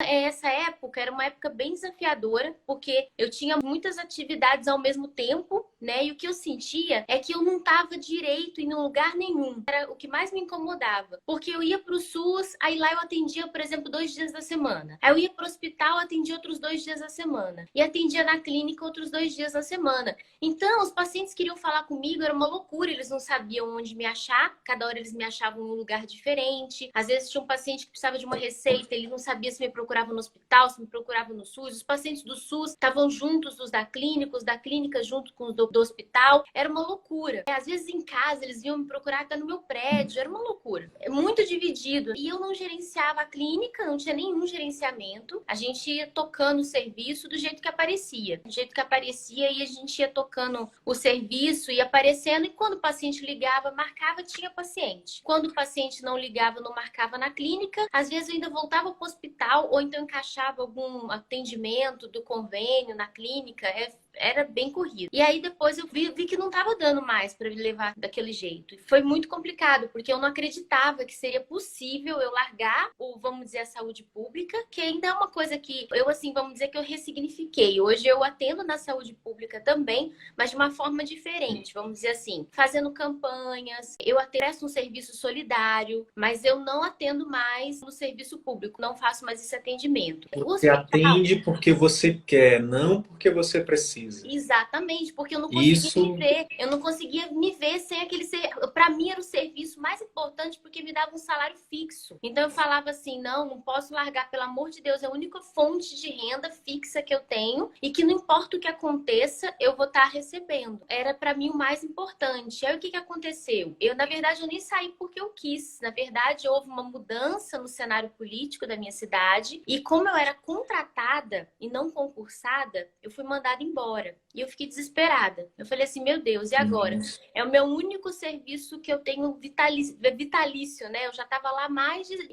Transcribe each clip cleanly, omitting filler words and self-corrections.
Essa época era uma época bem desafiadora, porque eu tinha muitas atividades ao mesmo tempo, né? E o que eu sentia é que eu não estava direito em lugar nenhum. Era o que mais me incomodava, porque eu ia para o SUS, aí lá eu atendia, por exemplo, 2 dias da semana. Aí eu ia para o hospital, atendia outros 2 dias da semana. E atendia na clínica outros 2 dias da semana. Então, os pacientes queriam falar comigo, era uma loucura, eles não sabiam onde me achar, cada hora eles me achavam em um lugar diferente. Às vezes tinha um paciente que precisava de uma receita, ele não sabia se me procurava no hospital, se me procurava no SUS. Os pacientes do SUS estavam juntos dos da clínica, os da clínica junto com os do hospital. Era uma loucura. Às vezes em casa eles vinham me procurar até no meu prédio, era uma loucura. É muito dividido. E eu não gerenciava a clínica, não tinha nenhum gerenciamento. A gente ia tocando o serviço do jeito que aparecia. Do jeito que aparecia e a gente ia tocando o serviço e aparecendo. E quando o paciente ligava, marcava, tinha paciente. Quando o paciente não ligava, não marcava na clínica, às vezes eu ainda voltava para o hospital ou então encaixava algum atendimento do convênio na clínica. Era bem corrido. E aí depois eu vi que não estava dando mais para me levar daquele jeito. E foi muito complicado, porque eu não acreditava que seria possível eu largar vamos dizer, a saúde pública, que ainda é uma coisa que eu, assim, vamos dizer que eu ressignifiquei. Hoje eu atendo na saúde pública também, mas de uma forma diferente, vamos dizer assim, fazendo campanhas, eu até presto um serviço solidário, mas eu não atendo mais no serviço público, não faço mais esse atendimento. O Você hospital, atende porque você quer, não porque você precisa. exatamente, porque eu não conseguia me Isso ver. Eu não conseguia me ver sem aquele ser. Para mim era o serviço mais importante porque me dava um salário fixo. Então eu falava assim: não posso largar, pelo amor de Deus, é a única fonte de renda fixa que eu tenho e que não importa o que aconteça, eu vou estar recebendo. Era para mim o mais importante. Aí o que aconteceu? Na verdade, eu nem saí porque eu quis. Na verdade, houve uma mudança no cenário político da minha cidade e como eu era contratada e não concursada, eu fui mandada embora. E eu fiquei desesperada. Eu falei assim, meu Deus, e agora? É o meu único serviço que eu tenho vitalício, né? Eu já estava lá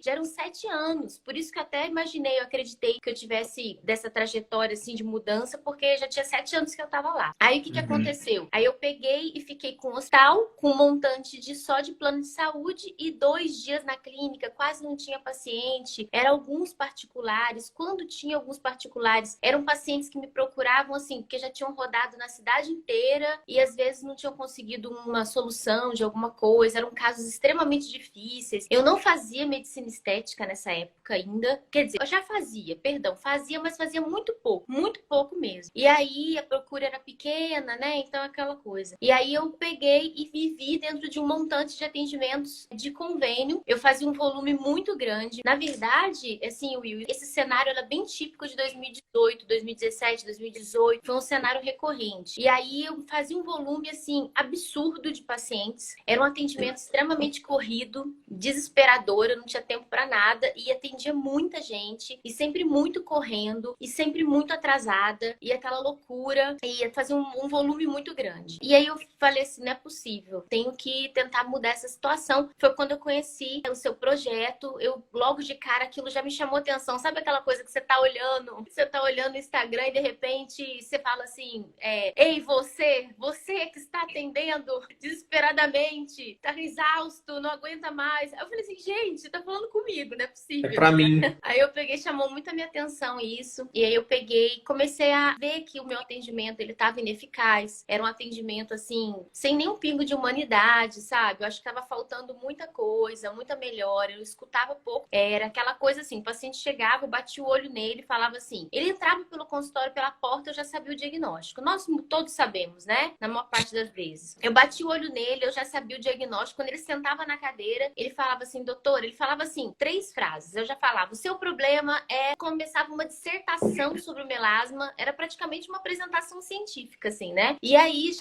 já eram 7 anos. Por isso que eu até imaginei, eu acreditei que eu tivesse dessa trajetória assim de mudança, porque já tinha 7 anos que eu estava lá. Aí o que aconteceu? Aí eu peguei e fiquei com o hospital, com um montante só de plano de saúde e 2 dias na clínica, quase não tinha paciente. Eram alguns particulares. Quando tinha alguns particulares, eram pacientes que me procuravam assim, porque já tinham rodado na cidade inteira e às vezes não tinham conseguido uma solução de alguma coisa. Eram casos extremamente difíceis. Eu não fazia medicina estética nessa época ainda. Quer dizer, eu já fazia, perdão, fazia, mas fazia muito pouco mesmo. E aí a procura era pequena, né? Então aquela coisa. E aí eu peguei e vivi dentro de um montante de atendimentos de convênio. Eu fazia um volume muito grande. Na verdade, assim, Will, esse cenário era bem típico de 2018, 2017, 2018. Foi um cenário recorrente. E aí eu fazia um volume, assim, absurdo de pacientes. Era um atendimento extremamente corrido, desesperador, eu não tinha tempo para nada e atendia muita gente e sempre muito correndo e sempre muito atrasada e aquela loucura e ia fazer um volume muito grande. E aí eu falei assim, não é possível, tenho que tentar mudar essa situação. Foi quando eu conheci o seu projeto, eu logo de cara aquilo já me chamou atenção. Sabe aquela coisa que você tá olhando no Instagram e de repente você fala assim, ei, você que está atendendo desesperadamente, tá exausto, não aguenta mais. Aí eu falei assim, gente, tá falando comigo, não é é possível. para mim. Aí eu peguei, chamou muito a minha atenção isso. E aí eu peguei, comecei a ver que o meu atendimento, ele tava ineficaz. Era um atendimento, assim, sem nenhum pingo de humanidade, sabe? Eu acho que tava faltando muita coisa, muita melhora. Eu escutava pouco. Era aquela coisa assim, o paciente chegava, eu batia o olho nele e falava assim. Ele entrava pelo consultório, pela porta, eu já sabia o diagnóstico. Nós todos sabemos, né? Na maior parte das vezes. Eu bati o olho nele, eu já sabia o diagnóstico. Quando ele sentava na cadeira, ele falava assim, doutor, ele falava assim, 3 frases. Eu já falava, o seu problema é... Começava uma dissertação sobre o melasma. Era praticamente uma apresentação científica, assim, né? E aí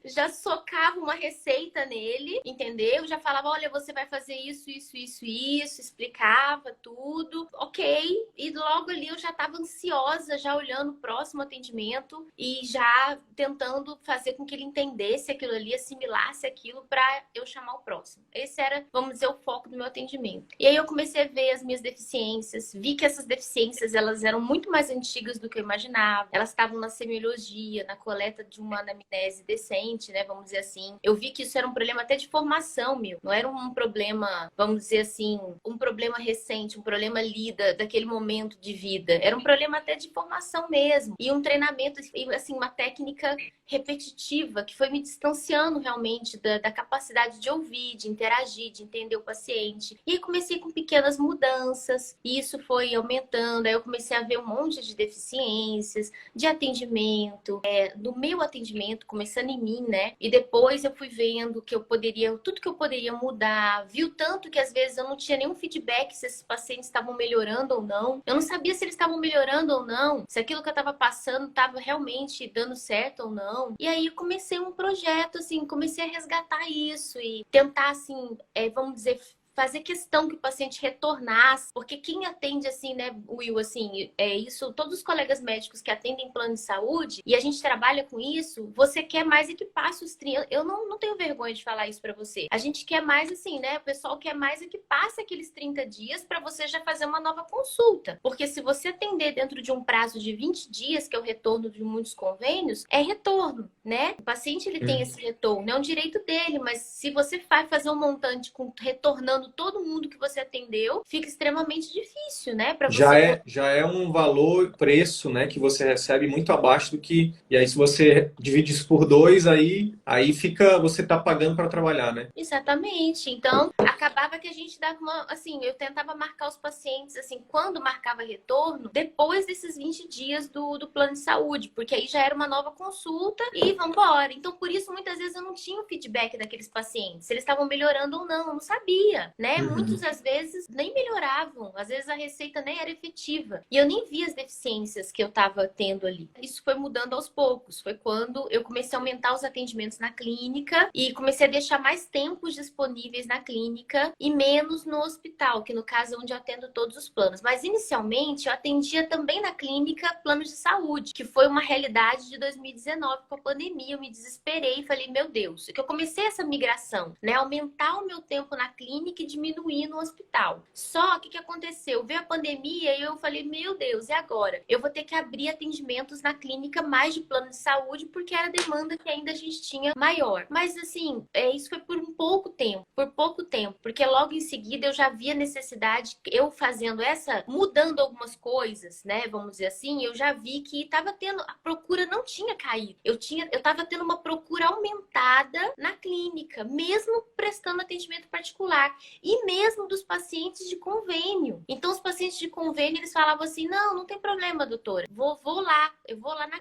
já socava uma receita nele, entendeu? Já falava, olha, você vai fazer isso, explicava tudo. Ok. E logo ali eu já estava ansiosa, já olhando o próximo atendimento. e já tentando fazer com que ele entendesse aquilo ali, assimilasse aquilo para eu chamar o próximo. Esse era, vamos dizer, o foco do meu atendimento. E aí eu comecei a ver as minhas deficiências, vi que essas deficiências elas eram muito mais antigas do que eu imaginava. Elas estavam na semiologia, na coleta de uma anamnese decente, né, vamos dizer assim. Eu vi que isso era um problema até de formação, meu. Não era um problema, vamos dizer assim, um problema recente, um problema lida daquele momento de vida. Era um problema até de formação mesmo. E um treinamento, assim, uma técnica repetitiva que foi me distanciando realmente da capacidade de ouvir, de interagir, de entender o paciente. E aí comecei com pequenas mudanças, e isso foi aumentando. Aí eu comecei a ver um monte de deficiências, de atendimento, do meu atendimento, começando em mim, né? E depois eu fui vendo que eu poderia, tudo que eu poderia mudar, viu tanto que às vezes eu não tinha nenhum feedback se esses pacientes estavam melhorando ou não. Eu não sabia se eles estavam melhorando ou não, se aquilo que eu estava passando estava realmente dando certo ou não. E aí eu comecei um projeto, assim, comecei a resgatar isso e tentar, assim, vamos dizer, fazer questão que o paciente retornasse, porque quem atende assim, né, Will, assim, isso, todos os colegas médicos que atendem plano de saúde, e a gente trabalha com isso, você quer mais é que passe os 30, eu não tenho vergonha de falar isso pra você. A gente quer mais assim, né, o pessoal quer mais é que passe aqueles 30 dias pra você já fazer uma nova consulta, porque se você atender dentro de um prazo de 20 dias, que é o retorno de muitos convênios, é retorno, né? O paciente, ele tem esse retorno, é um direito dele, mas se você vai fazer um montante retornando todo mundo que você atendeu, fica extremamente difícil, né? Para você. Já é um valor, preço, né, que você recebe muito abaixo do que. E aí, se você divide isso por dois, aí fica, você tá pagando para trabalhar, né? Exatamente. Então, acabava que a gente dava uma. Assim, eu tentava marcar os pacientes, assim, quando marcava retorno, depois desses 20 dias do plano de saúde, porque aí já era uma nova consulta e vamos embora. Então, por isso, muitas vezes eu não tinha o feedback daqueles pacientes, se eles estavam melhorando ou não, eu não sabia, né? Muitas às vezes nem melhoravam, às vezes a receita nem era efetiva e eu nem via as deficiências que eu estava tendo ali. Isso foi mudando aos poucos, foi quando eu comecei a aumentar os atendimentos na clínica e comecei a deixar mais tempos disponíveis na clínica e menos no hospital, que no caso é onde eu atendo todos os planos. Mas inicialmente eu atendia também na clínica planos de saúde, que foi uma realidade de 2019 com a pandemia. Eu me desesperei e falei, meu Deus, que eu comecei essa migração, né? Aumentar o meu tempo na clínica e diminuir no hospital. Só que o que aconteceu? Veio a pandemia e eu falei, meu Deus, e agora? Eu vou ter que abrir atendimentos na clínica mais de plano de saúde, porque era a demanda que ainda a gente tinha maior. Mas assim, isso foi por pouco tempo, porque logo em seguida eu já via necessidade, eu fazendo mudando algumas coisas, né, vamos dizer assim, eu já vi que estava tendo, a procura não tinha caído, eu estava tendo uma procura aumentada na clínica, mesmo prestando atendimento particular, e mesmo dos pacientes de convênio. Então os pacientes de convênio, eles falavam assim, não tem problema, doutora, eu vou lá,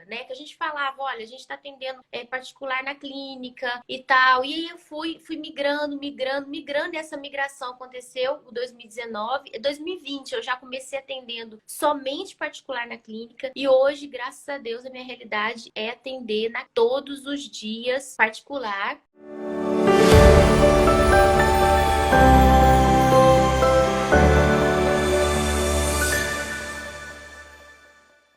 né, que a gente falava, olha, a gente está atendendo particular na clínica e tal, e aí eu fui migrando, e essa migração aconteceu em 2019, 2020 eu já comecei atendendo somente particular na clínica, e hoje, graças a Deus, a minha realidade é atender todos os dias particular,